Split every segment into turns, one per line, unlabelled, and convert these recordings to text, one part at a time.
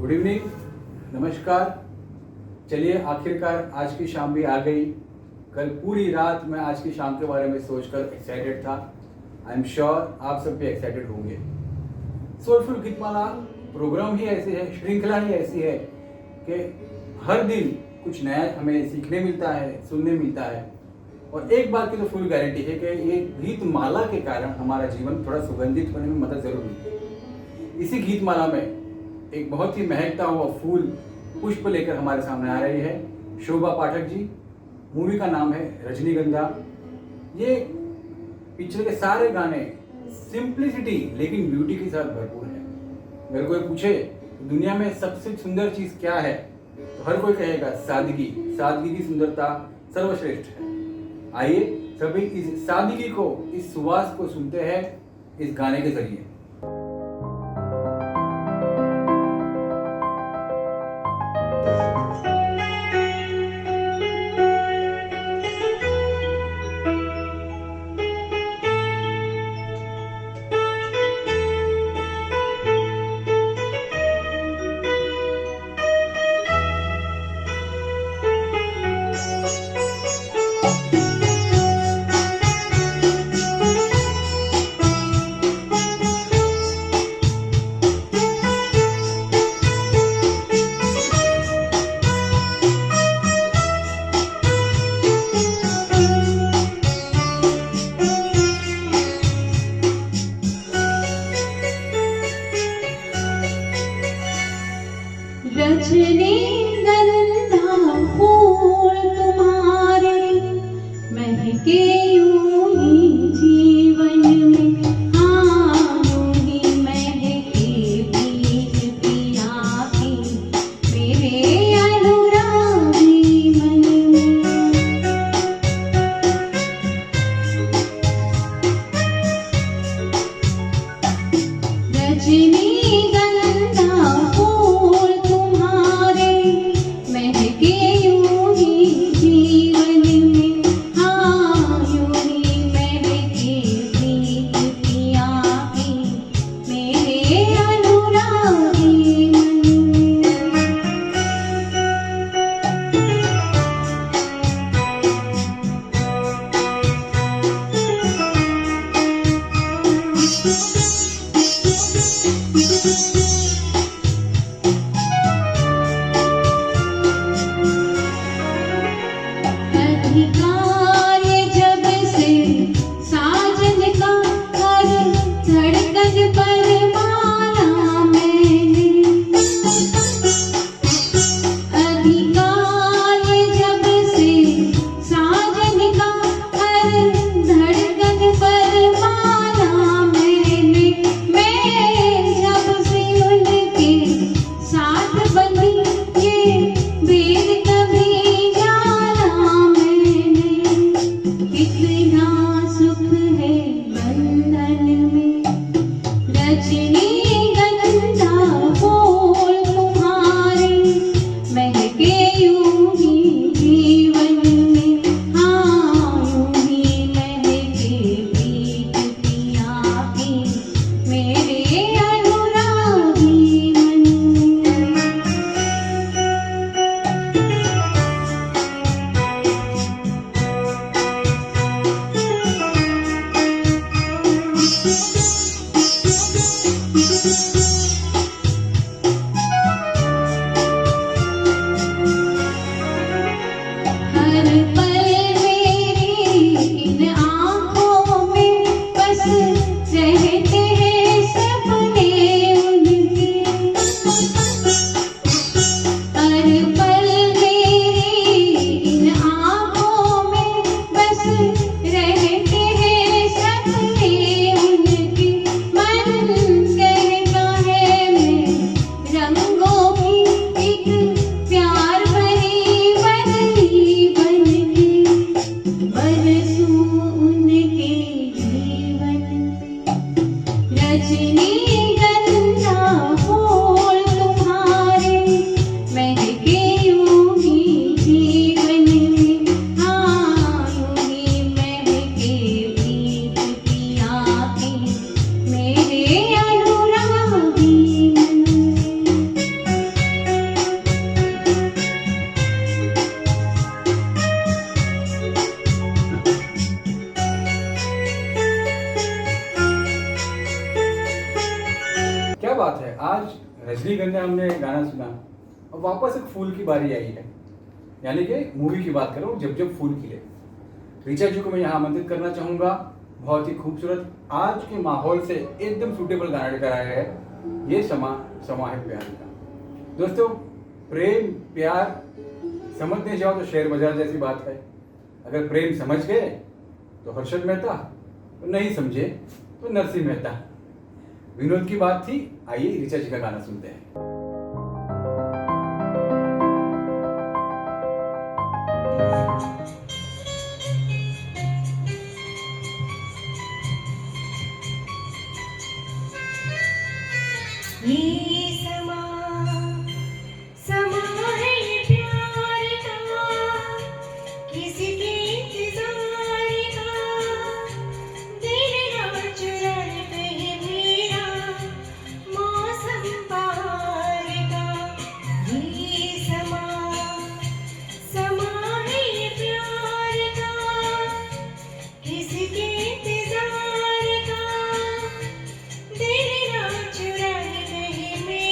Good evening, नमस्कार। चलिए आखिरकार आज की शाम भी आ गई। कल पूरी रात मैं आज की शाम के बारे में सोचकर एक्साइटेड था। आई एम श्योर आप सब भी एक्साइटेड होंगे। सोलफुल गीतमाला प्रोग्राम ही ऐसे है, श्रृंखला ही ऐसी है कि हर दिन कुछ नया हमें सीखने मिलता है, सुनने मिलता है। और एक बात की तो फुल गारंटी है कि ये गीतमाला के कारण हमारा जीवन थोड़ा सुगंधित होने में मदद जरूर मिलती है। इसी गीतमाला में एक बहुत ही महकता हुआ फूल पुष्प लेकर हमारे सामने आ रही है शोभा पाठक जी। मूवी का नाम है रजनीगंधा। ये पिक्चर के सारे गाने सिंप्लिसिटी लेकिन ब्यूटी के साथ भरपूर है। अगर कोई पूछे दुनिया में सबसे सुंदर चीज क्या है तो हर कोई कहेगा सादगी। सादगी की सुंदरता सर्वश्रेष्ठ है। आइए सभी इस सादगी को, इस सुवास को सुनते हैं इस गाने के जरिए।
रजनीगंधा फूल तुम्हारे महके यूं ही जीवन में, हाँ यूं ही महके बीच पिया की मेरे अनुरागी मन में। रजनीगंधा फूल तुम्हारे महके यूं ही जीवन में, हाँ यूं ही महके बीच पिया की मेरे अनुरागी मन में। अधिकार जब से साजन का हर धड़कन पर माना मैंने। अधिकार जब से साजन का हर धड़कन पर माना मैंने। मैं जब से उनके साथ बंधी ये भेद कभी जाना मैंने। कितना सुख है बंधन में। रजनीगंधा फूल तुम्हारे महके यूं ही जीवन में, हाँ यूं ही महके बीच पिया की मेरे अनुरागी मन में। हर पल मेरी इन आँखों में बस रहते हैं सपने उनके। हर पल मेरी इन आँखों में बस रहते हैं सपने उनके। मन कहता
बात है, आज रजनीगंधा हमने गाना सुना और वापस एक फूल की बारी आई है, यानी कि मूवी की बात कर रहा हूँ, जब जब फूल खिले। ऋचा जी को मैं यहाँ आमंत्रित करना चाहूँगा। बहुत ही खूबसूरत आज के माहौल से एकदम सूटेबल गाना लेकर आया है। ये समा है प्यार का। दोस्तों, प्रेम प्यार समझने जाओ तो शेयर बाजार जैसी बात है। अगर प्रेम समझ गए तो हर्षद मेहता, तो नहीं समझे तो नरसिंह मेहता। विनोद की बात थी, आइए ऋचा जी का गाना सुनते हैं।
ये समा है ये प्यार का, किसी के इंतजार का, दिल ना चुराए कहीं मेरा मौसम बहार का। ये समा है ये प्यार का, किसी के इंतजार का, दिल ना चुराए कहीं मेरा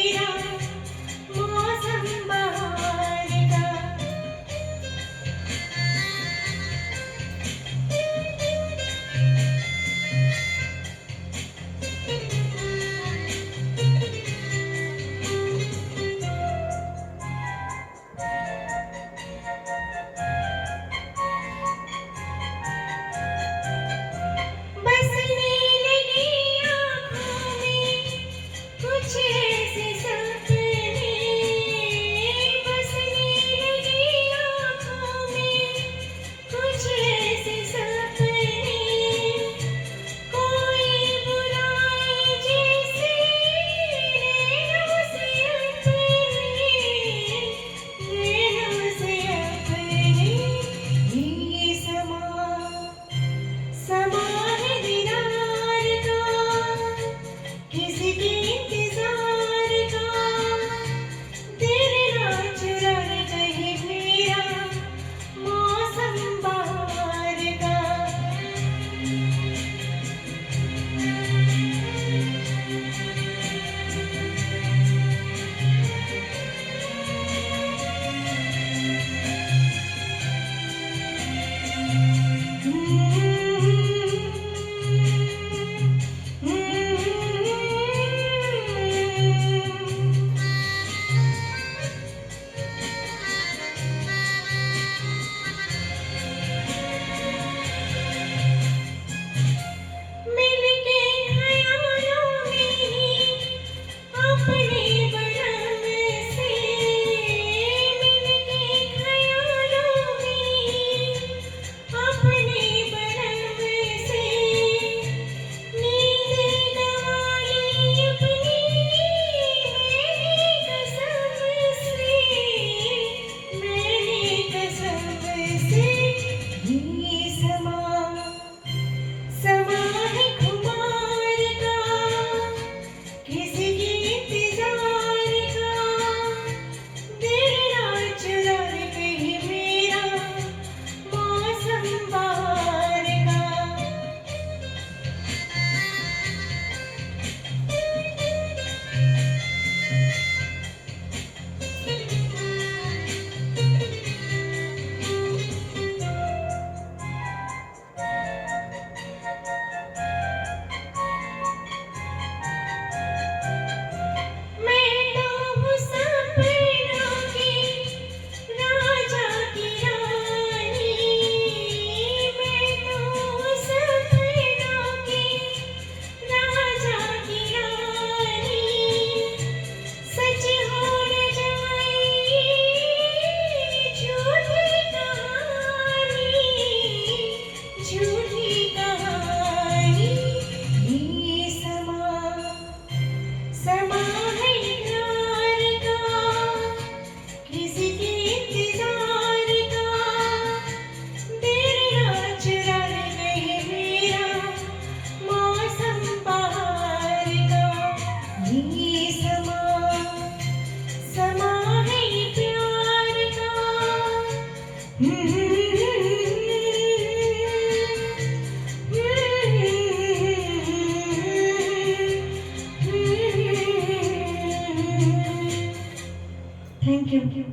थैंक यू।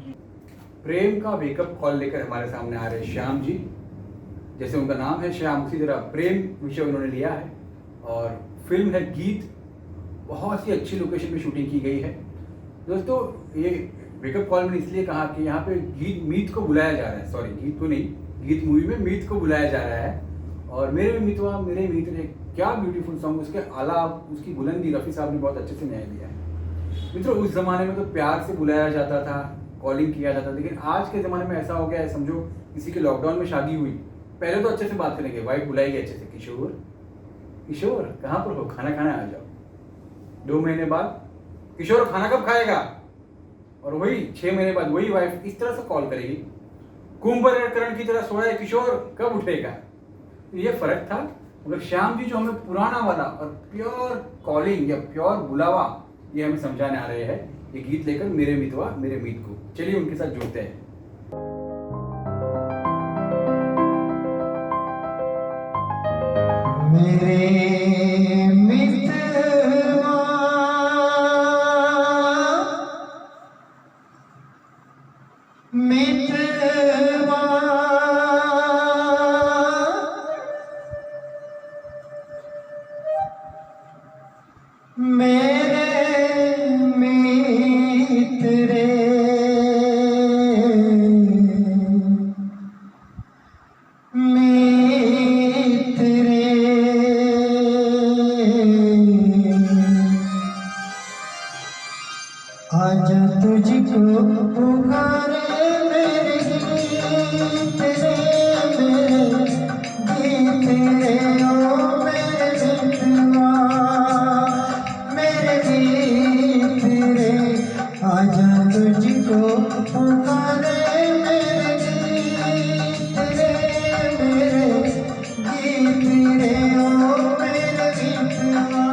प्रेम का वेकअप कॉल लेकर हमारे सामने आ रहे हैं श्याम जी। जैसे उनका नाम है श्याम, उसी तरह प्रेम विषय उन्होंने लिया है और फिल्म है गीत। बहुत ही अच्छी लोकेशन में शूटिंग की गई है। दोस्तों, ये वेकअप कॉल मैंने इसलिए कहा कि यहाँ पे गीत मीत को बुलाया जा रहा है। सॉरी, गीत को नहीं, गीत मूवी में मीत को बुलाया जा रहा है। और मेरे मितवा मेरे मीत ने, क्या ब्यूटीफुल सॉन्ग, उसके आलाप, उसकी बुलंदी रफ़ी साहब ने बहुत अच्छे से न्याय दिया है। मित्रों, उस ज़माने में तो प्यार से बुलाया जाता था, कॉलिंग किया जाता था, लेकिन आज के ज़माने में ऐसा हो गया है, समझो किसी के लॉकडाउन में शादी हुई, पहले तो अच्छे से बात करेंगे, वाइफ बुलाएगी अच्छे से, किशोर किशोर कहाँ पर हो, खाना खाने आ जाओ। 2 महीने बाद किशोर खाना कब खाएगा, और वही 6 महीने बाद वही वाइफ इस तरह से कॉल करेगी, कुंभकर्ण की तरह सोया है किशोर, कब उठेगा। ये फर्क था। मगर श्याम जी जो हमें पुराना वाला और प्योर कॉलिंग या प्योर बुलावा ये हमें समझाने आ रहे हैं, ये गीत लेकर मेरे मितवा मेरे मीत को। चलिए उनके साथ जुड़ते हैं।
मेरे मितवा मितवा मेरे मित्र आजा तुझको पुकारे मेरे गीत रे, मेरे गीत रे, ओ मेरे मितवा मेरे गीत रे। आजा तुझको पुकारे मेरे गीत रे, मेरे गीत रे, ओ मेरे मितवा।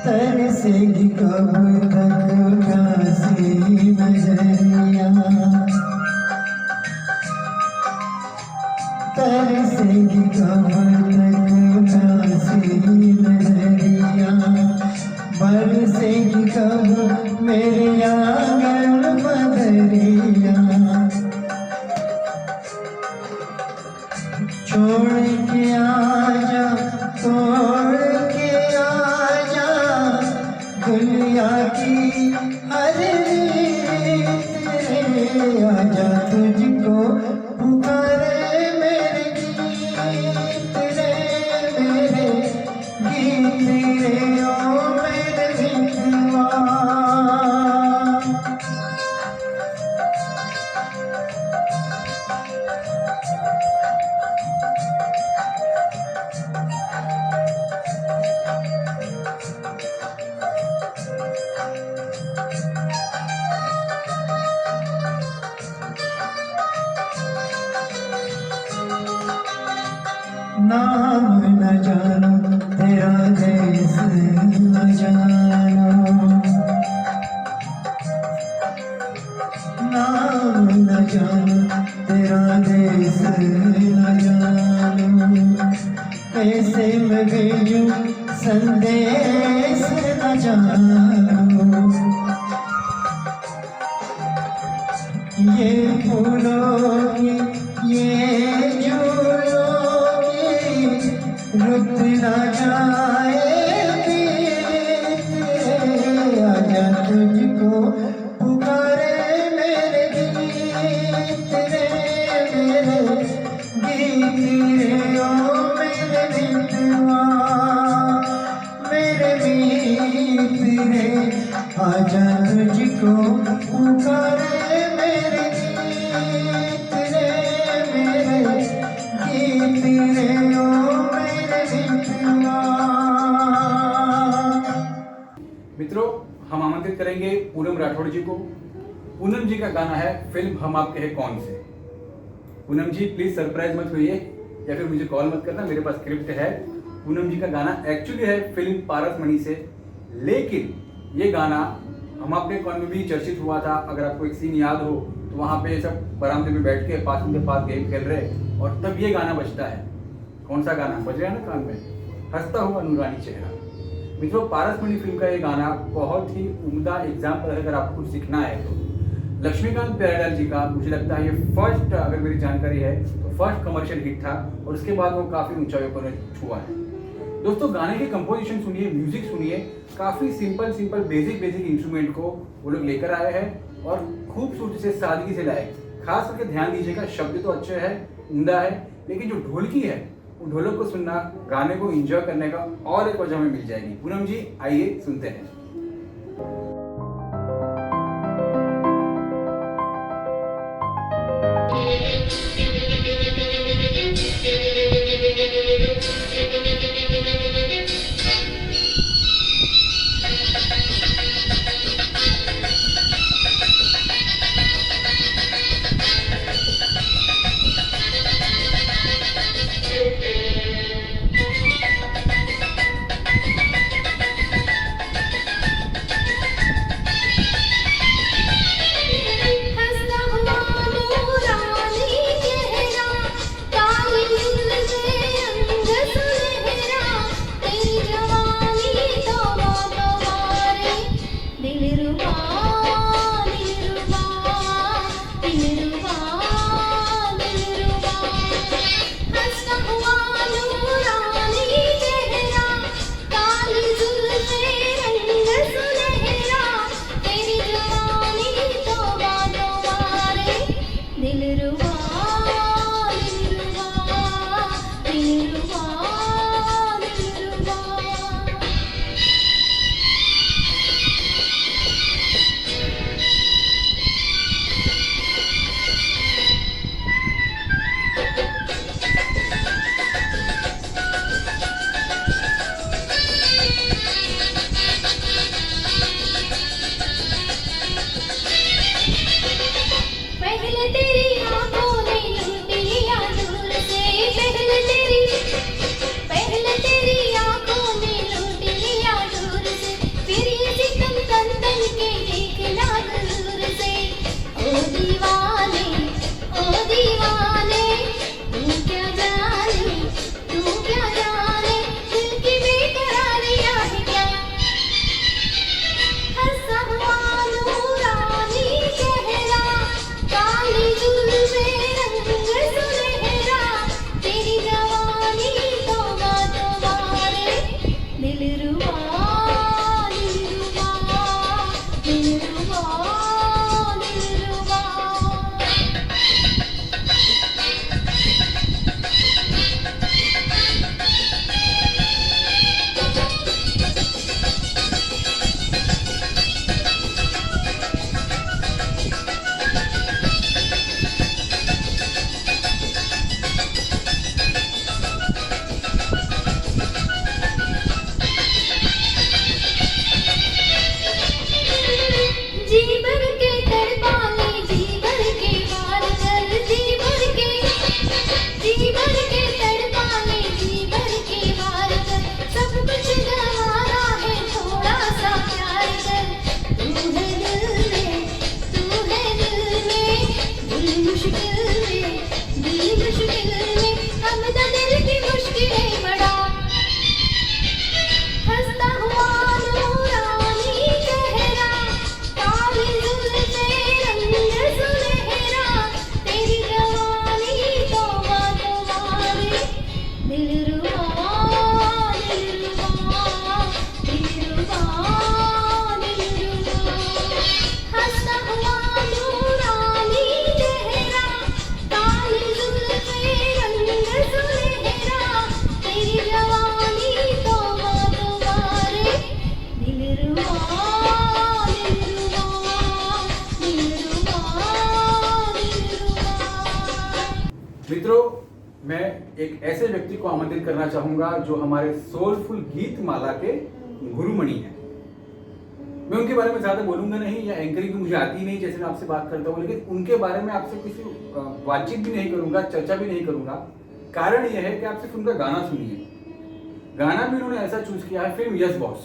तरसेगी कब तक प्यासी नजरिया, तरसेगी कब तक प्यासी नजरिया, बरसेगी कब मेरे आंगन बदरिया। छोड़ के आजा, तोड़ के आजा दुनिया की हर रीत रे। आजा तुझको पुकारे मेरे गीत रे, मेरे गीत रे, ओ मेरे मितवा। नाम न जानो तेरा देश न जानो, नाम न जानो तेरा देश न जानो। कैसे मैं भेजूं संदेश न जानो, ये फूलों की ये झूलों की रुत न जाए बीत रे। आजा तुझको पुकारे मेरे गीत रे, मेरे गीत रे, ओ मेरे मितवा मेरे मीत रे। आजा तुझको पुकारे मेरे गीत रे, मेरे गीत रे, ओ मेरे मितवा।
मित्रों, हम आमंत्रित करेंगे पूनम राठौड़ जी को। पूनम जी का गाना है फिल्म हम आपके हैं कौन से। पूनम जी प्लीज सरप्राइज मत होइए या फिर मुझे कॉल मत करना, मेरे पास स्क्रिप्ट है, पूनम जी का गाना एक्चुअली है फिल्म पारसमणि से, लेकिन ये गाना हम अपने कॉन में भी चर्चित हुआ था। अगर आपको एक सीन याद हो तो वहाँ पे सब बरामदे में बैठ के पास उनके पास गेम खेल रहे और तब ये गाना बजता है। कौन सा गाना बज रहा है ना कान में? हंसता हुआ नूरानी चेहरा। मित्रों, पारसमणि फिल्म का ये गाना बहुत ही उम्दा एग्जाम्पल है अगर आपको कुछ सीखना है तो। लक्ष्मीकांत प्यारेलाल जी का मुझे लगता है ये फर्स्ट, अगर मेरी जानकारी है तो फर्स्ट कमर्शियल हिट था और उसके बाद वो काफी ऊंचाइयों पर छुआ है। दोस्तों, गाने की कंपोजिशन सुनिए, म्यूजिक सुनिए, काफी सिंपल बेसिक इंस्ट्रूमेंट को वो लोग लेकर आए हैं और खूबसूरती से, सादगी से लाए। खास करके ध्यान दीजिएगा, शब्द तो अच्छे हैं, उम्दा है, लेकिन जो ढोलकी है वो ढोलक को सुनना, गाने को एंजॉय करने का और एक वजह में मिल जाएगी। पूनम जी, आइए सुनते हैं।
हंसता हुआ नूरानी चेहरा, काली जुल्फ़े रंग सुनहरा, तेरी जवानी तौबा तौबा रे, दिलरुबा दिलरुबा दिलरुबा दिलरुबा। हंसता हुआ नूरानी चेहरा, काली जुल्फ़े रंग सुनहरा, तेरी जवानी तौबा तौबा रे, दिलरुबा दिलरुबा दिलरुबा दिलरुबा। पहले तेरी आंखों ने लूट लिया दूर से, पहले तेरी आंखों ने लूट लिया दूर से, फिर ये सितम तन तन के देखना दूर से। ओ दीवाने तू क्या जाने दिल की बेकरारियां है क्या। हंसा हुआ नूरानी चेहरा, काली जुल्फ़े रंग सुनहरा, तेरी जवानी तौबा तौबा रे, दिलरुबा दिलरुबा दिलरुबा दिलरुबा। जी भर के तड़पाले, जी भर के वार कर, जी भर के तड़पाले, जी भर के वार कर, सब कुछ गंवारा है, थोड़ा सा प्यार कर। तू है दिल में दिल मुश्किल में हम तो दिल की मुश्किलें बड़ा। हंसता हुआ नूरानी चेहरा, काली जुल्फ़े रंग सुनहरा, तेरी जवानी तौबा तौबा रे, दिलरुबा दिलरुबा दिलरुबा दिलरुबा। हंसता हुआ नूरानी चेहरा, काली जुल्फ़े रंग सुनहरा, तेरी जवानी तौबा तौबा रे, दिलरुबा दिलरुबा दिलरुबा दिलरुबा।
मित्रों, मैं एक ऐसे व्यक्ति को आमंत्रित करना चाहूंगा जो हमारे सोलफुल गीत माला के गुरुमणि हैं। मैं उनके बारे में ज्यादा बोलूंगा नहीं, या एंकरिंग मुझे आती नहीं जैसे मैं आपसे बात करता हूँ, लेकिन उनके बारे में आपसे किसी बातचीत भी नहीं करूंगा, चर्चा भी नहीं करूंगा। कारण यह है कि आप सिर्फ उनका गाना सुनिए। गाना भी उन्होंने ऐसा चूज किया है, फिल्म यस बॉस,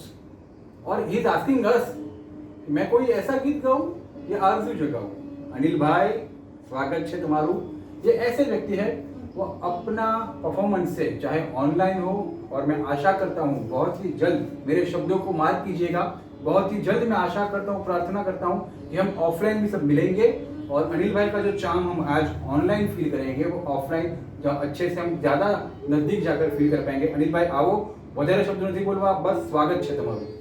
और ही इज आस्किंग अस मैं कोई ऐसा गीत गाऊं या आरजू जो गाऊं। अनिल भाई स्वागत है तुम्हारू। ये ऐसे व्यक्ति है वो अपना परफॉर्मेंस से चाहे ऑनलाइन हो, और मैं आशा करता हूँ बहुत ही जल्द, मेरे शब्दों को मार्क कीजिएगा, बहुत ही जल्द मैं आशा करता हूँ, प्रार्थना करता हूँ कि हम ऑफलाइन भी सब मिलेंगे, और अनिल भाई का जो चार्म हम आज ऑनलाइन फील करेंगे वो ऑफलाइन जो अच्छे से हम ज़्यादा नज़दीक जाकर फील कर पाएंगे। अनिल भाई आओ, વધારે શબ્દો નથી બોલવા, બસ સ્વાગત છે તમારું।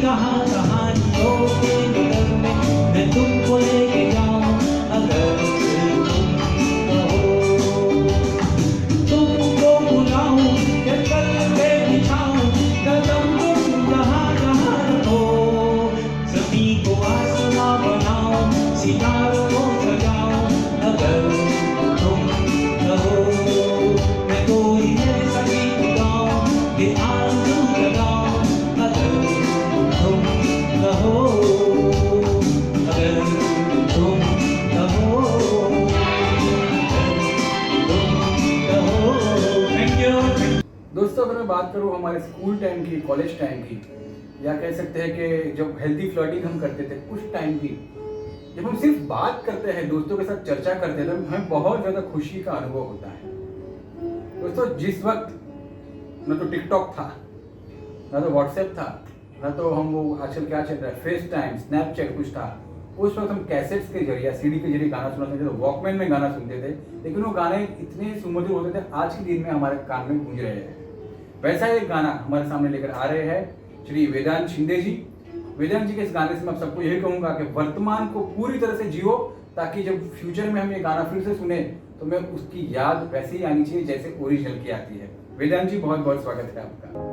कहानियों के नगर में मैं तुमको लेके जाऊं।
बात करूँ हमारे स्कूल टाइम की, कॉलेज टाइम की, या कह सकते हैं कि जब हेल्दी फ्लर्टिंग हम करते थे उस टाइम की, जब हम सिर्फ बात करते हैं, दोस्तों के साथ चर्चा करते हैं, तो हमें बहुत ज़्यादा खुशी का अनुभव होता है। दोस्तों जिस वक्त न तो टिकटॉक था, ना तो व्हाट्सएप था, ना तो हम वो आजकल क्या चल रहा है फेस टाइम, स्नैपचैट कुछ था, उस वक्त हम कैसेट्स के जरिए, सीडी के जरिए गाना सुना सकते थे, वॉकमैन में गाना सुनते थे, लेकिन वो गाने इतने सुमधुर होते थे, आज के दिन में हमारे कान में गूंज रहे हैं। वैसा एक गाना हमारे सामने लेकर आ रहे हैं श्री वेदांत शिंदे जी। वेदांत जी के इस गाने से मैं सबको यही कहूंगा कि वर्तमान को पूरी तरह से जियो, ताकि जब फ्यूचर में हम ये गाना फिर से सुने तो मैं उसकी याद वैसे ही आनी चाहिए जैसे ओरिजिनल की आती है। वेदांत जी बहुत बहुत स्वागत है आपका।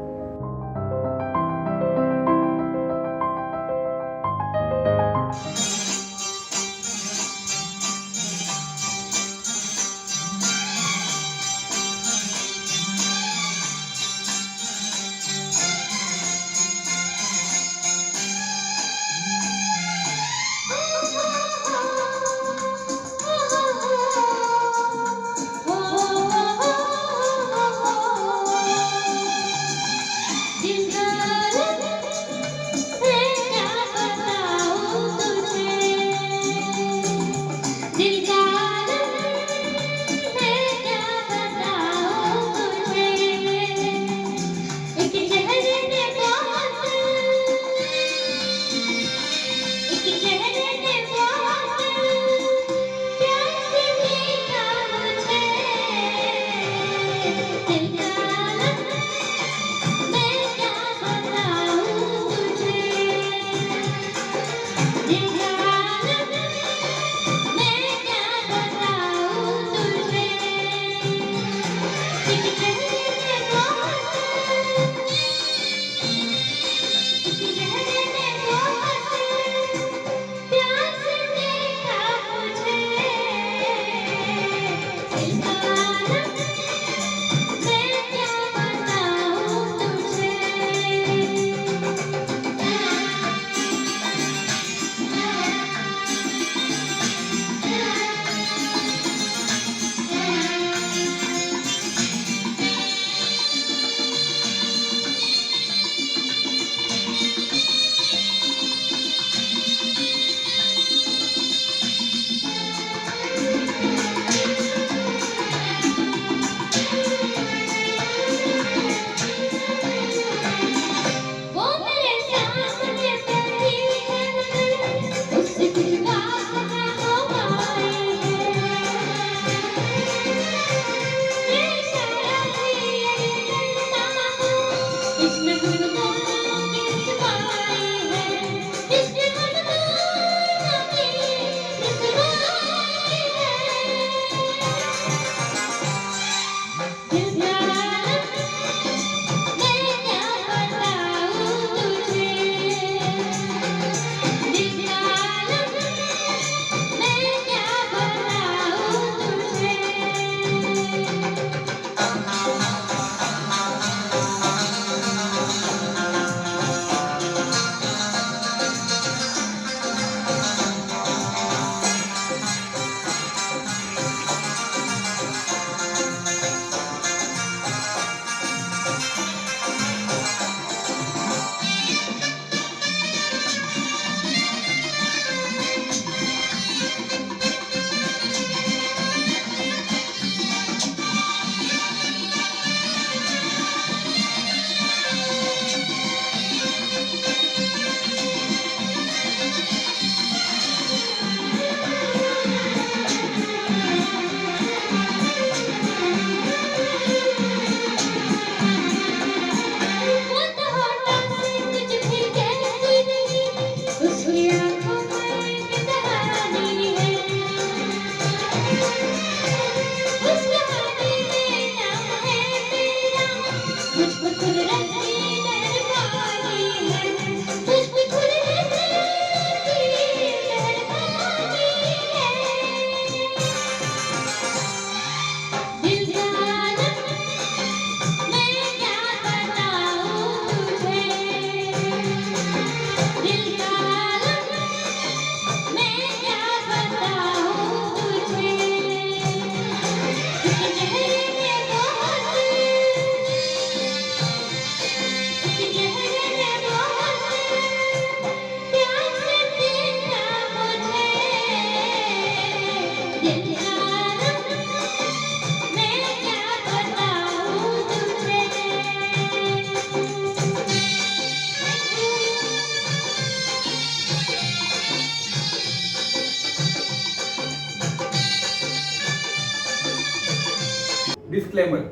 डिस्क्लेमर,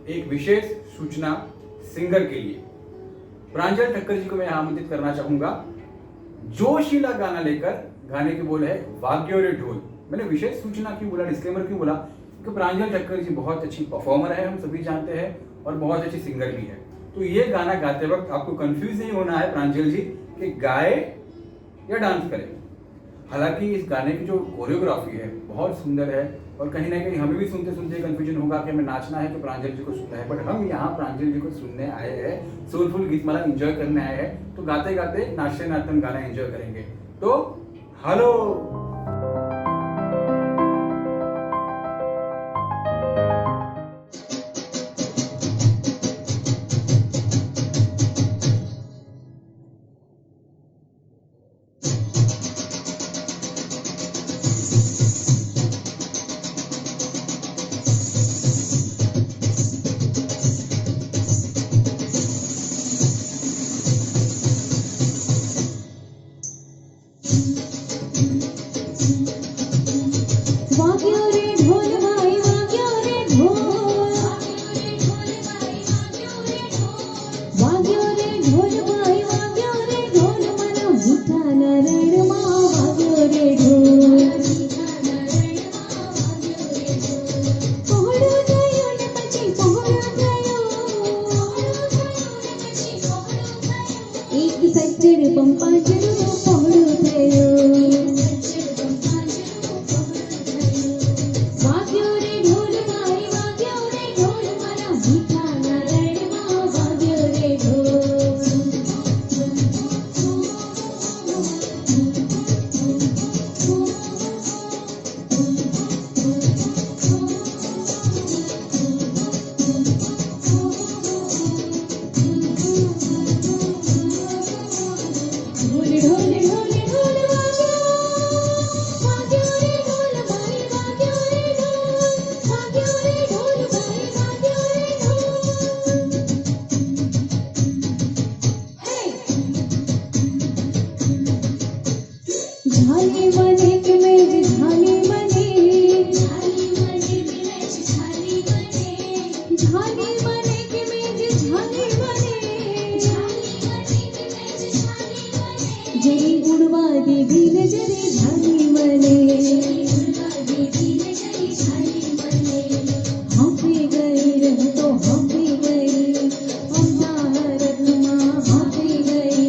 एक विशेष सूचना सिंगर के लिए। प्रांजल ठक्कर जी को मैं आमंत्रित करना चाहूंगा। जोशीला गाना लेकर, गाने के बोल है वाग्यो रे ढोल। मैंने विशेष सूचना क्यों बोला, डिस्क्लेमर क्यों बोला? क्योंकि प्रांजल ठक्कर जी बहुत अच्छी परफॉर्मर है, हम सभी जानते हैं, और बहुत अच्छी सिंगर भी है। तो ये गाना गाते वक्त आपको कंफ्यूज नहीं होना है प्रांजल जी कि गाए या डांस करें। हालांकि इस गाने की जो कोरियोग्राफी है बहुत सुंदर है, और कहीं ना कहीं हमें भी सुनते सुनते कंफ्यूजन होगा कि हमें नाचना है कि प्रांजल जी को सुनना है। बट हम यहाँ प्रांजल जी को सुनने आए हैं, सोलफुल गीतमाला एंजॉय करने आए हैं, तो गाते गाते नाचते नाचते हम गाना एंजॉय करेंगे। तो हेलो।
वाग्यो रे ढोल भाई वाग्यो रे ढोल, वाग्यो रे ढोल भाई वाग्यो रे ढोल, मना मीठा नारायण माँ वाग्यो रे ढोल। पહોળું થયું ને પછી પહોળું થયું, એક સજ્જડ પંપાજરું પહોળું થયું। वाग्यो रे ढोल भाई वाग्यो रे ढोल, मना मीठा नारायण माँ वाग्यो रे ढोल। ढोल ढोल ढोल ढोल वाग्यो, वाग्यो रे ढोल भाई वाग्यो रे ढोल, वाग्यो रे ढोल भाई वाग्यो रे ढोल। हे झाली बने के मेज झाली बने, झाली बने के मेज झाली बने, झाली बने के मेज झाली बने, झाली बने के मेज झाली बने। जरी उड़वा दी भील जरी झाली बने, उड़वा दी भील जरी झाली बने। हाफी गई रह तो हाफी गई, अम्मा हरत माँ हाफी गई,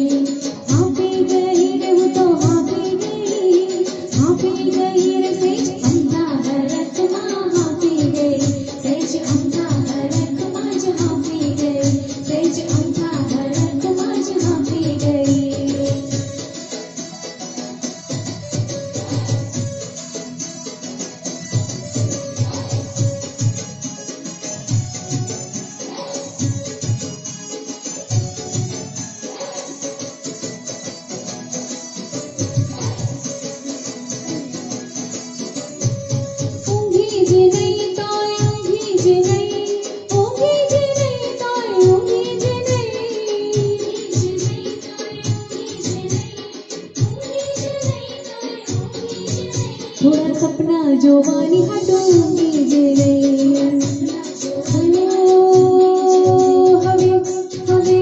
हाफी गई रह तो हाफी गई, हाफी गई रे सेज अम्मा हरत माँ हाफी गई, सेज अम्मा हरत माँ ज हाफी गई, सेज अम्मा हरत माँ ज हाफी गई। ऊँघी जी नहीं तोय ऊँघी जी नहीं, ऊँघी जी नहीं तोय ऊँघी जी नहीं, थोड़ा सपना जोवानी हटो ऊँघी जी नहीं। हवे हवे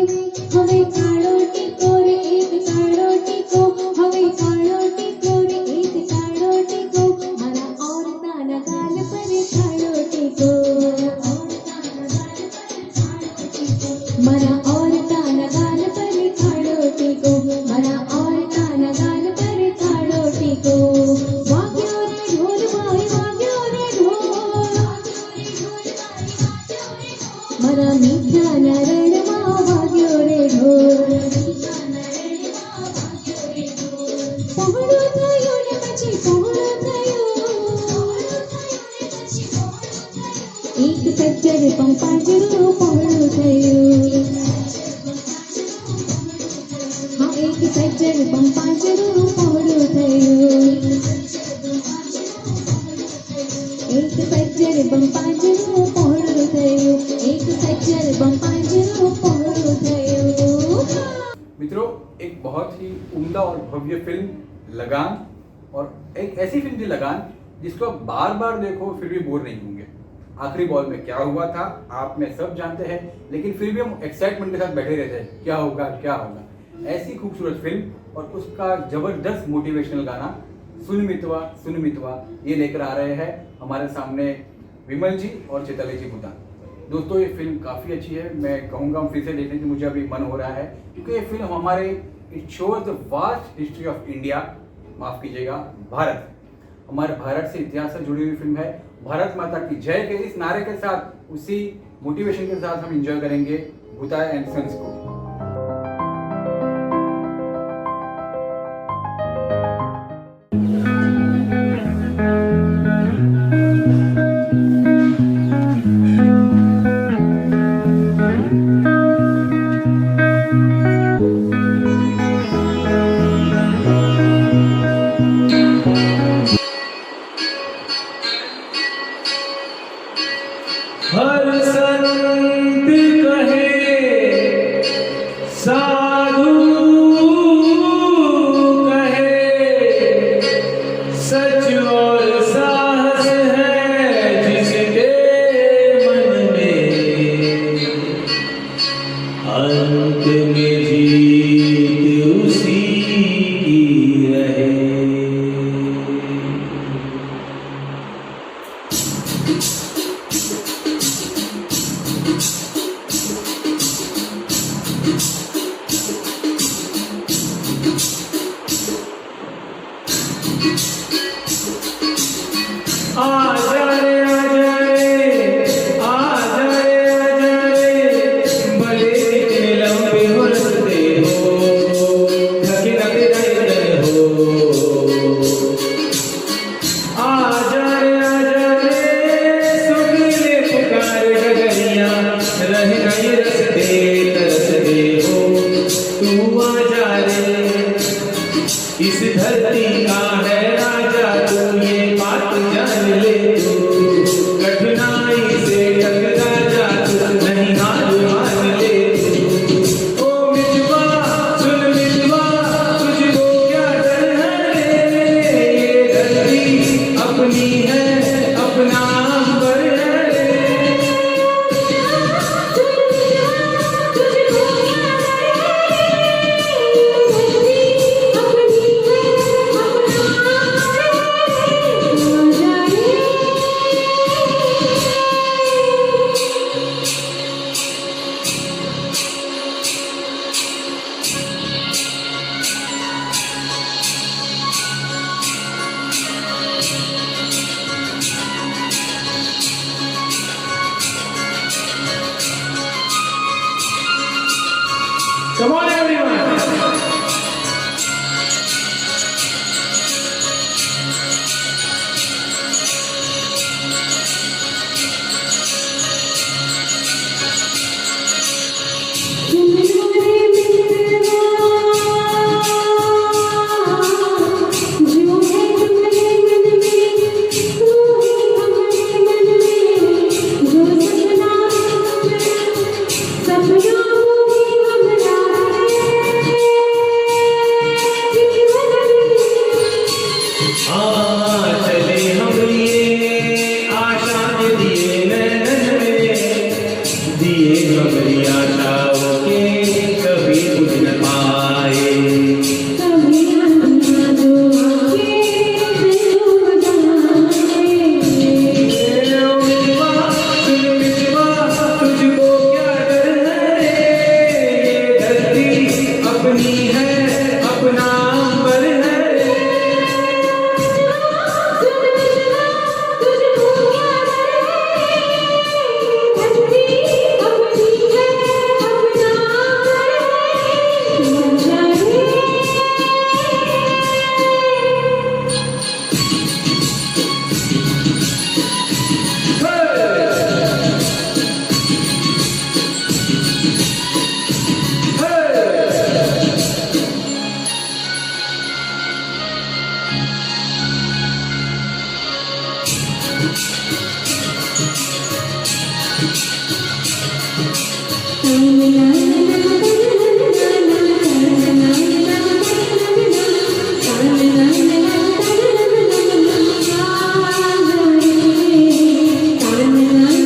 हवे काळो टीको रे एक काळो टीको, हवे काळो टीको रे एक काळो टीको, मारा औरताना गाल पर काळो टीको, मारा औरताना गाल पर काळो टीको, मारा औरताना गाल पर काळो टीको। वाग्यो रे ढोल भाई वाग्यो रे ढोल, मारा मीठा नारायण माँ वाग्यो रे ढोल। पહોળું થયું ને પછી પહોળું થયું, એક સજ્જડ પંપાજરું પહોળું થયું। हाँ एक सज्जड પંપાજરું પહોળું થયું, એક સજ્જડ પંપાજરું પહોળું થયું, એક સજ્જડ પંપાજરું પહોળું થયું।
मित्रों, एक बहुत ही उम्दा और भव्य फिल्म लगान, और एक ऐसी फिल्म थी लगान जिसको आप बार बार देखो फिर भी बोर नहीं होंगे। आखिरी बॉल में क्या हुआ था आप में सब जानते हैं, लेकिन फिर भी हम एक्साइटमेंट के साथ बैठे रहते हैं, क्या होगा क्या होगा। ऐसी खूबसूरत फिल्म और उसका जबरदस्त मोटिवेशनल गाना सुन मितवा ये लेकर आ रहे हैं हमारे सामने विमल जी और चैताली जी बुद्धा। दोस्तों ये फिल्म काफ़ी अच्छी है, मैं कहूँगा फिर से देखने की मुझे अभी मन हो रहा है, क्योंकि ये फिल्म हमारे it shows the vast history of India, माफ़ कीजिएगा भारत, हमारे भारत से इतिहास से जुड़ी हुई फिल्म है। भारत माता की जय के इस नारे के साथ, उसी मोटिवेशन के साथ हम एंजॉय करेंगे भूता एंड सन्स को।
हर संत कहे साधु कहे सच और साहस है जिसके मन में, अंत में जीत उसी की रहे। आजा रे भले कितने लंबे हो रस्ते हो, थके थके हो। आजा रे सुन ले पुकार गगरिया, रह गए रस्ते तरसते हो। तू आजा रे इस धरती का है राजा, तू ये बात जान ले। तू कठिनाई से टकरा जा, तू नहीं हार मान ले। ओ मितवा सुन मितवा, तुझको क्या डर है रे, ये धरती अपनी है अपना अंबर है रे। Come on, everyone! चले हम लिए आशा दिए नैनन में, दिए हमारी आशाओं के कभी बुझ न पाए। तुझको क्या डर है, ये धरती अपनी है अपना अंबर है।
Thank you.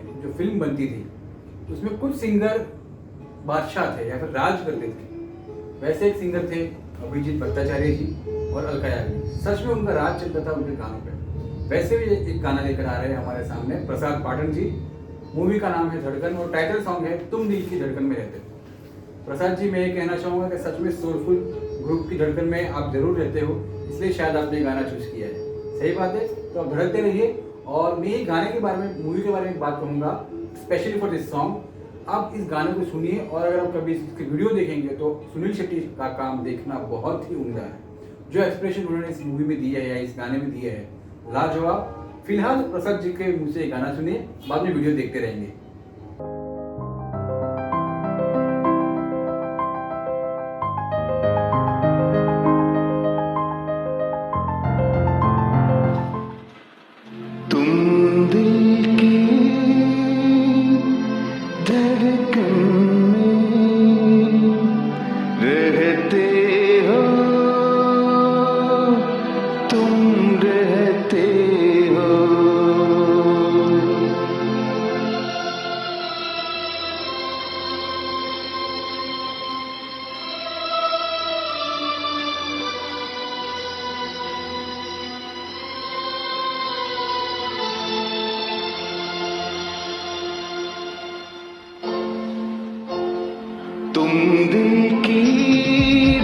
में जो फिल्म बनती थी उसमें कुछ सिंगर बादशाह थे या फिर राज करते थे। वैसे एक सिंगर थे अभिजीत भट्टाचार्य जी और अलका याग्निक। सच में उनका राज चलता था उनके गानों पे। वैसे भी एक गाना लेकर आ रहे हैं हमारे सामने प्रसाद पाठक जी। मूवी का नाम है धड़कन और टाइटल सॉन्ग है तुम दिल की धड़कन में रहते हो। प्रसाद जी, मैं ये कहना चाहूँगा कि सच में सोलफुल ग्रुप की धड़कन में आप जरूर रहते हो, इसलिए शायद आपने गाना चूज किया है। सही बात है, तो आप धड़कते रहिए। और मैं ये गाने के बारे में, मूवी के बारे में बात कहूँगा स्पेशली फॉर दिस सॉन्ग। आप इस गाने को सुनिए और अगर आप कभी इसकी वीडियो देखेंगे तो सुनील शेट्टी का काम देखना बहुत ही उम्दा है। जो एक्सप्रेशन उन्होंने इस मूवी में दिया है या इस गाने में दिया है, लाजवाब। फिलहाल प्रसाद जी के मुंह से गाना सुनिए, बाद में वीडियो देखते रहेंगे।
तुम दिल की धड़कन में रहते हो, तुम रहते हो। तुम दिल की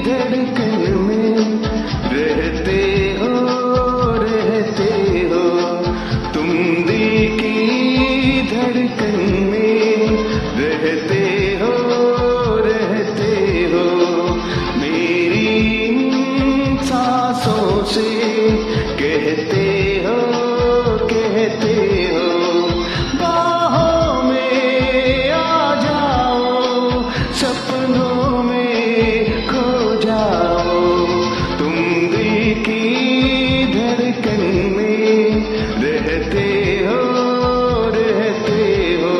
धड़कन में रहते हो, रहते हो। तुम दिल की धड़कन में रहते हो, रहते हो। मेरी इन सांसों से कहते हो, कहते हो। बाहों में आ जाओ, सपनों में खो जाओ। तुम दिल की धड़कन में रहते हो, रहते हो।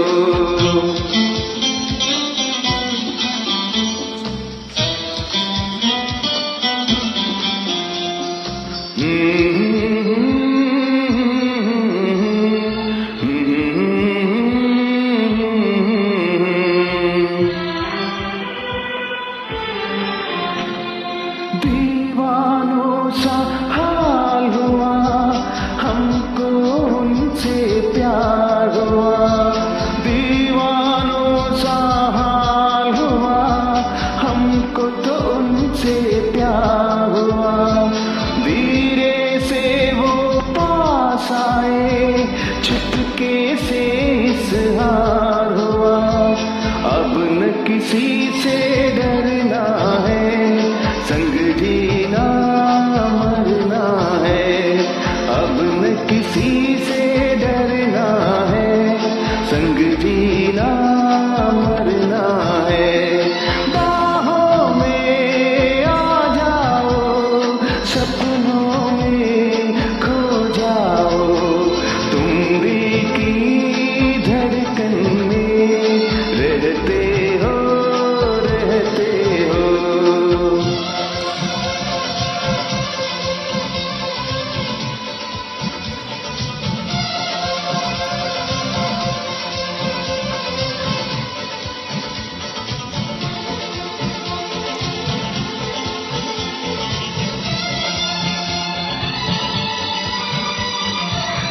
दीवानों सा हाल हुआ, हमको उनसे प्यार हुआ। दीवानों सा हाल हुआ, हमको तो उनसे प्यार हुआ। धीरे से वो पास आए, छुटके से इसहार हुआ। अब न किसी से डरना है, संग जीना मरना है। अब न किसी से डरना है, संग जीना मरना है। बाहों में आ जाओ, सपनों में खो जाओ। तुम दिल की धड़कन में रहते हो, रहते हो।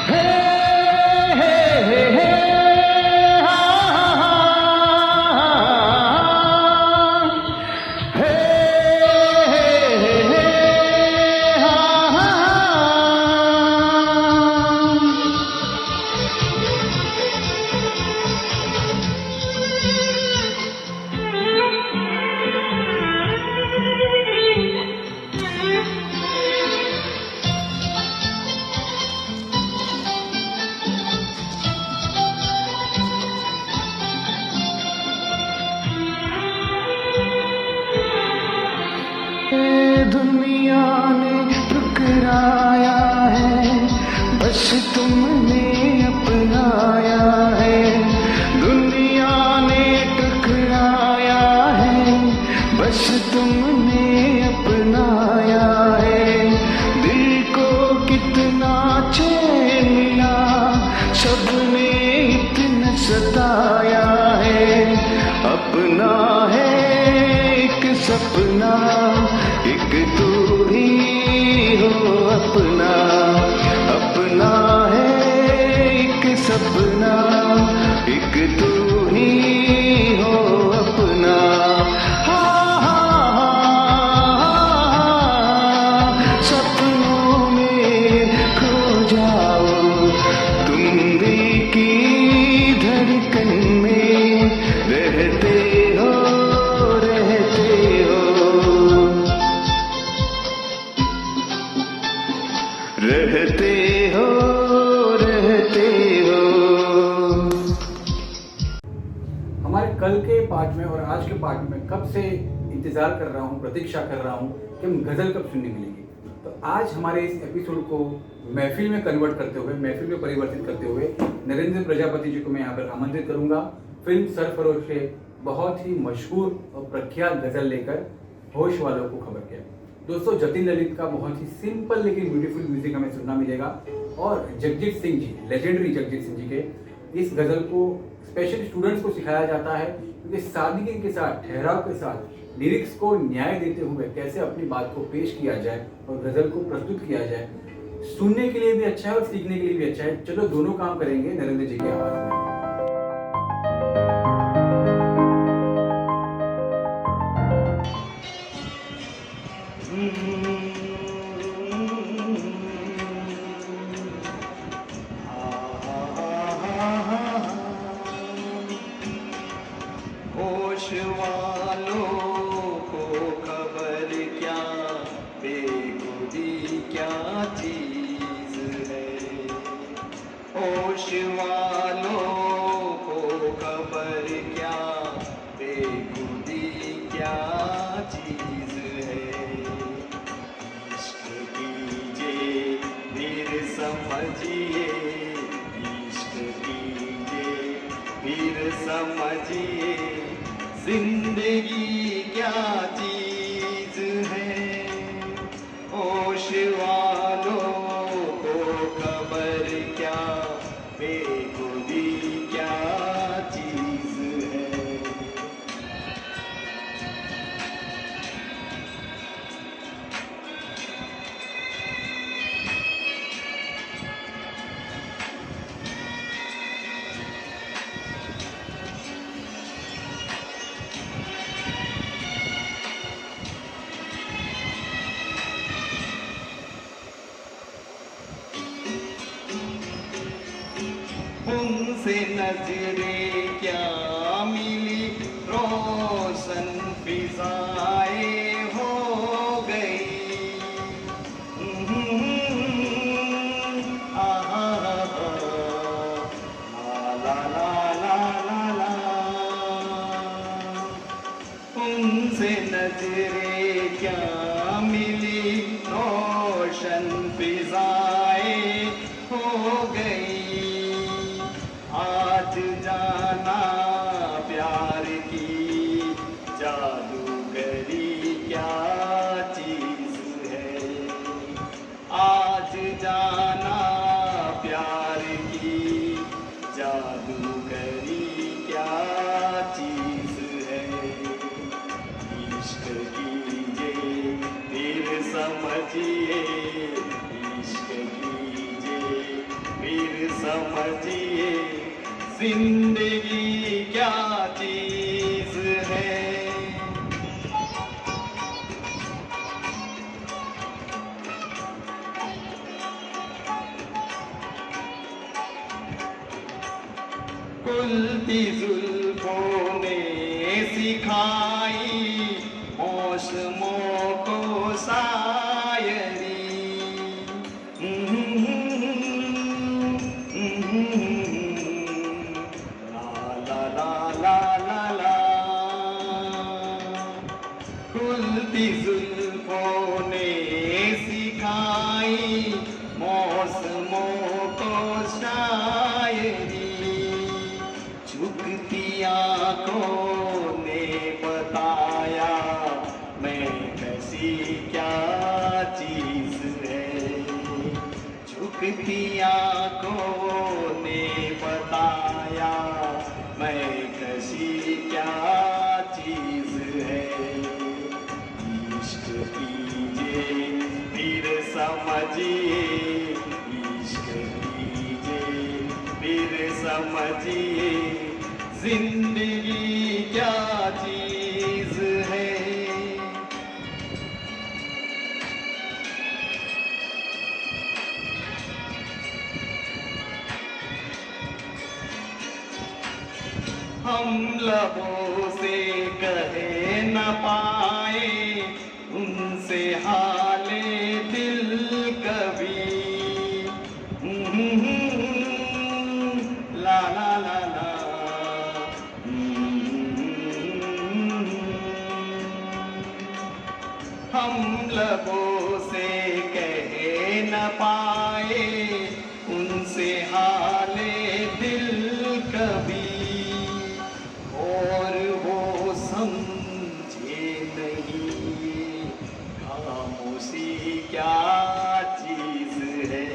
हे हे हे हे हा हा हे हे हे हा हा। दुनिया ने ठुकराया है, बस तुमने अपनाया है। दुनिया ने ठुकराया है, बस तुमने अपनाया है। दिल को कितना चैन मिला, सबने इतना सताया है, अपना है एक सपना, एक तू ही हो अपना, अपना है एक सपना, एक तू ही हो अपना। हाँ, हाँ, हाँ, सपनों में खो जाओ तुम भी की धड़कन में, रहते हो रहते हो, रहते हो रहते हो।
हमारे कल के पार्ट में और आज के पार्ट में कब से इंतजार कर रहा हूँ, प्रतीक्षा कर रहा हूँ कि हम गजल कब सुनने मिलेंगे। तो आज हमारे इस एपिसोड को महफिल में कन्वर्ट करते हुए, महफिल में परिवर्तित करते हुए नरेंद्र प्रजापति जी को मैं यहाँ पर आमंत्रित करूंगा फिल्म सरफरोश से बहुत ही मशहूर और प्रख्यात गजल लेकर होश वालों को खबर क्या। दोस्तों, जतिन ललित का बहुत ही सिंपल लेकिन ब्यूटीफुल म्यूजिक हमें सुनना मिलेगा और जगजीत सिंह जी, लेजेंडरी जगजीत सिंह जी के इस गजल को स्पेशल स्टूडेंट्स को सिखाया जाता है क्योंकि सादगी के साथ, ठहराव के साथ लिरिक्स को न्याय देते हुए कैसे अपनी बात को पेश किया जाए और गजल को प्रस्तुत किया जाए। सुनने के लिए भी अच्छा है और सीखने के लिए भी अच्छा है। चलो दोनों काम करेंगे नरेंद्र जी की आवाज में।
होश वालों को खबर क्या, बेखुदी क्या चीज है। होश वालों को खबर क्या, बेखुदी क्या चीज है। इश्क कीजिए फिर समझिए, इश्क कीजिए फिर समझिए, जिंदगी क्या चीज है। होश वालों को खबर क्या, बेखुदी क्या चीज है। उनसे नजरें क्या मिली, रोशन फिजाएं हो गई। आहा, ला ला ला ला ला। उनसे नजरें क्या मिली, रोशन फिजाएं हो गई। आज जाना प्यार की जादूगरी क्या चीज है। आज जाना प्यार की जादूगरी क्या चीज है। इश्क कीजिए फिर समझिए, इश्क कीजिए फिर समझिए, जिंदगी क्या चीज है। खुलती जुल्फों ने सिखाई मौसमों को शायरी। ला ला ला ला ला। खुलती जुल्फों ने सिखाई मौसमों को शायरी। झुकती आंखों ने बताया मैं कैसी क्या चीज है। झुकती आंखों ने बताया
समझिए जिंदगी क्या चीज है। हम लबों से कहे न पाए उनसे हाले दिल कभी। ला ला ला ला। हम लबों से कहे न पाए उनसे हाले दिल कभी। और वो समझे नहीं खामोशी क्या चीज है।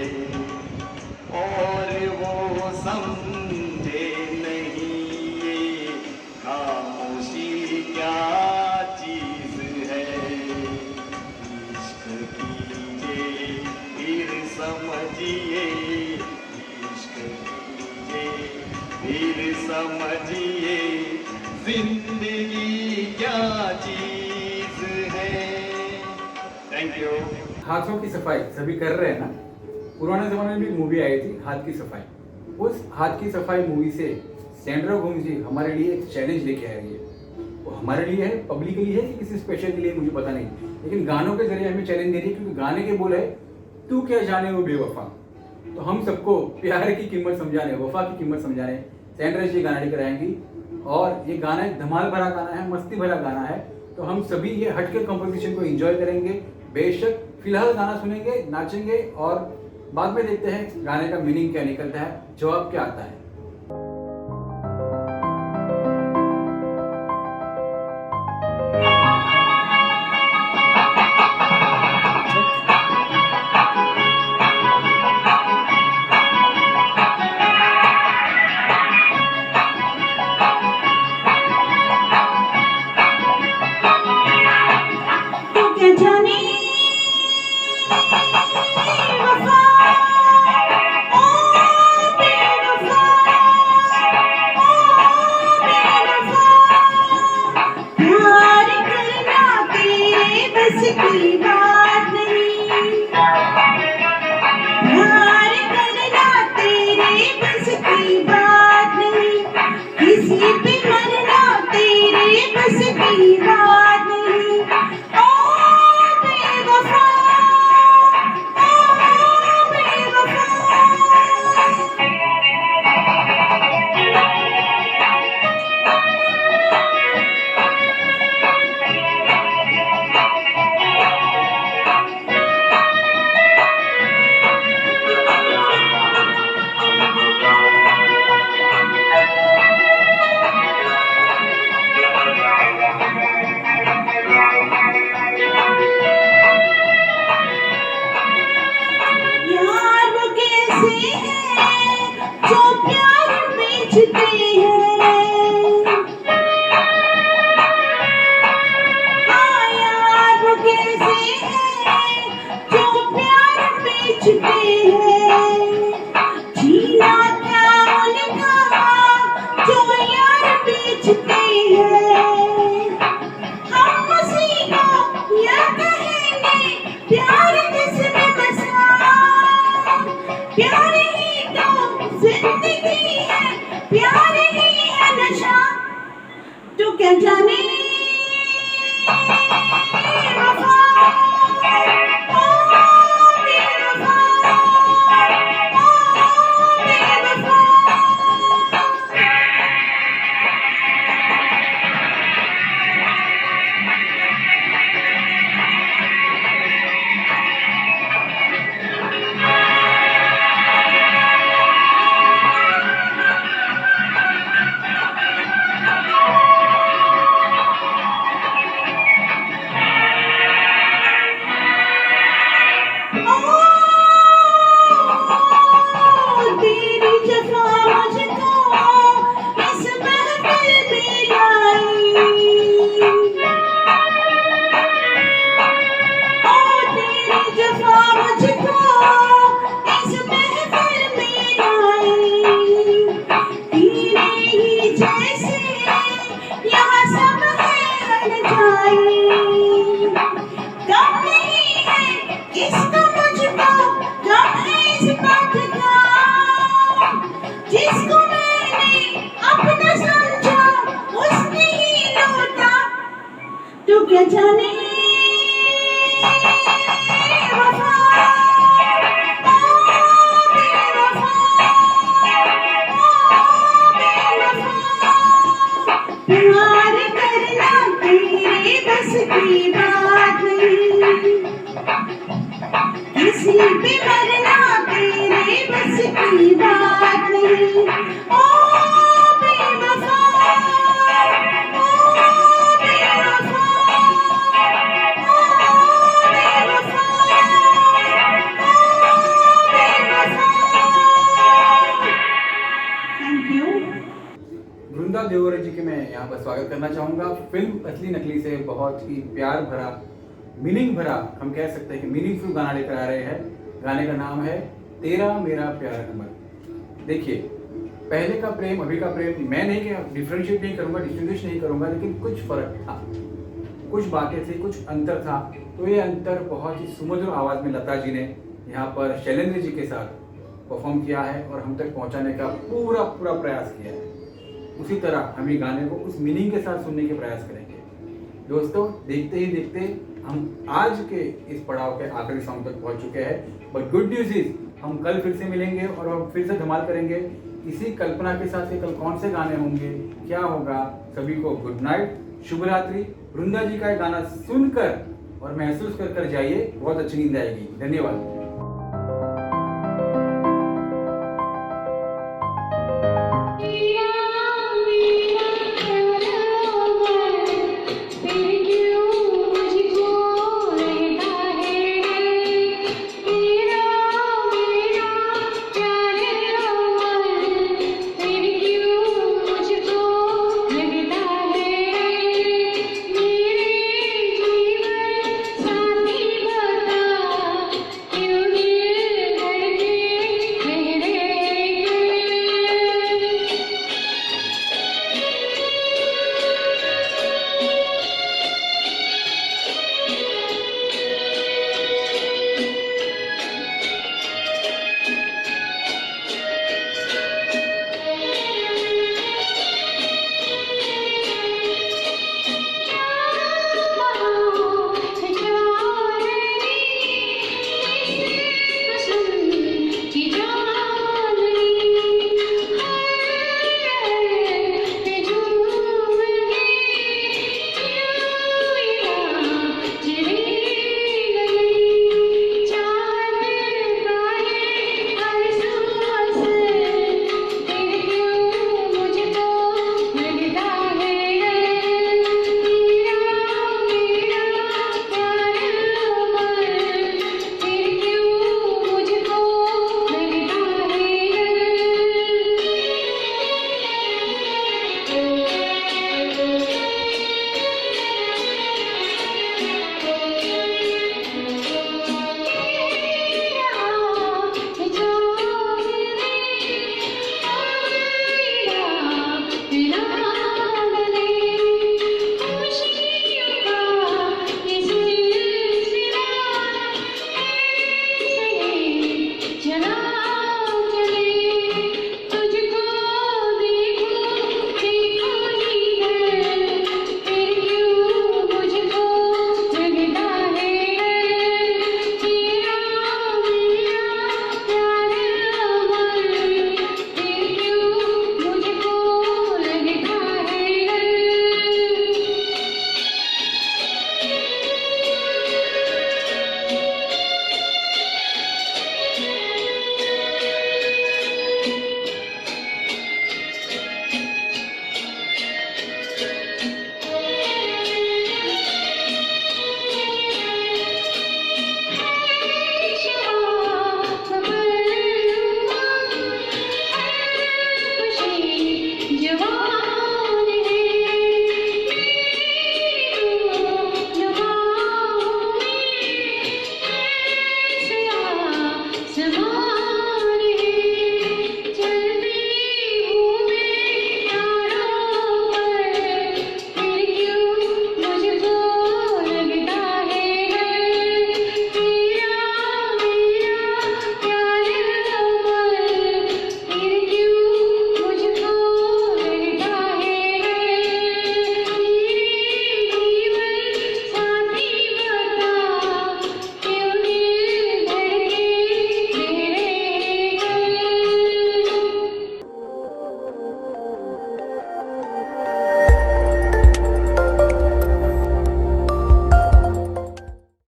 और वो समझे नहीं ये खामोशी क्या चीज है। इश्क कीजिए फिर समझिए, इश्क कीजिए फिर समझिए जिंदगी क्या चीज है। Thank you.
हाथों की सफाई सभी कर रहे हैं ना। पुराने जमाने में भी मूवी आई थी हाथ की सफाई। उस हाथ की सफाई मूवी से सैंड्रा गोमेज जी हमारे लिए एक चैलेंज लेके आ रही है। वो हमारे लिए है, पब्लिक के लिए है कि किसी स्पेशल के लिए मुझे पता नहीं, लेकिन गानों के जरिए हमें चैलेंज दे रही है। क्योंकि गाने के बोल है तू क्या जाने वो बेवफा। तो हम सबको प्यार की कीमत समझाने, वफा की कीमत समझाने सैंड्रा जी गाना लेकर आएंगी। और ये गाना एक धमाल भरा गाना है, मस्ती भरा गाना है। तो हम सभी ये हटके कंपोजिशन को एंजॉय करेंगे। बेशक फिलहाल गाना सुनेंगे, नाचेंगे और बाद में देखते हैं गाने का मीनिंग क्या निकलता है, जवाब क्या आता है।
तू क्या जाने वफा, ओ बेवफा, ओ बेवफा। प्यार करना तेरे बस की बात नहीं। प्यार करना तेरे बस की बात नहीं। किसी पे मरना तेरे बस की बात नहीं। ओ बेवफा, ओ बेवफा। यार वो कैसे हैं जो प्यार बेचते हैं। हाँ यार वो कैसे हैं जो प्यार बेचते हैं। जीना क्या उनका जो यार बेचते हैं। हम उसी को यह कहेंगे प्यार जिसमें बसा। प्यार ही तो जिंदगी है, प्यार ही है नशा। तू क्या जाने वफा, ओ बेवफा, ओ बेवफा। न जाने प्यार करना तेरे बस की बात नहीं, किसी पे मरना तेरे बस की बात नहीं। ओ बेवफा, ओ बेवफा, ओ बेवफा, ओ बेवफा। Thank you.
वृंदा देवरे जी के मैं यहाँ पर स्वागत करना चाहूँगा। फिल्म असली नकली से बहुत ही प्यार भरा, मीनिंग भरा, हम कह सकते हैं कि मीनिंगफुल गाना लेकर आ रहे हैं। गाने का नाम है तेरा मेरा प्यार अमर। देखिए, पहले का प्रेम अभी का प्रेम मैं नहीं डिफ्रेंशिएट नहीं करूँगा, डिस्टिंग्विश नहीं करूँगा, लेकिन कुछ फर्क था, कुछ बातें थी, कुछ अंतर था। तो ये अंतर बहुत ही सुमधुर आवाज़ में लता जी ने यहाँ पर शैलेंद्र जी के साथ परफॉर्म किया है और हम तक पहुँचाने का पूरा प्रयास किया है। उसी तरह हम ये गाने को उस मीनिंग के साथ सुनने के प्रयास करेंगे। दोस्तों, देखते ही देखते हम आज के इस पड़ाव के आखिरी सॉन्ग तक पहुंच चुके हैं। बट गुड न्यूज़ इज हम कल फिर से मिलेंगे और हम फिर से धमाल करेंगे इसी कल्पना के साथ कि कल कौन से गाने होंगे, क्या होगा। सभी को गुड नाइट, शुभ रात्रि। वृंदा जी का ये गाना सुनकर और महसूस कर जाइए, बहुत अच्छी नींद आएगी। धन्यवाद।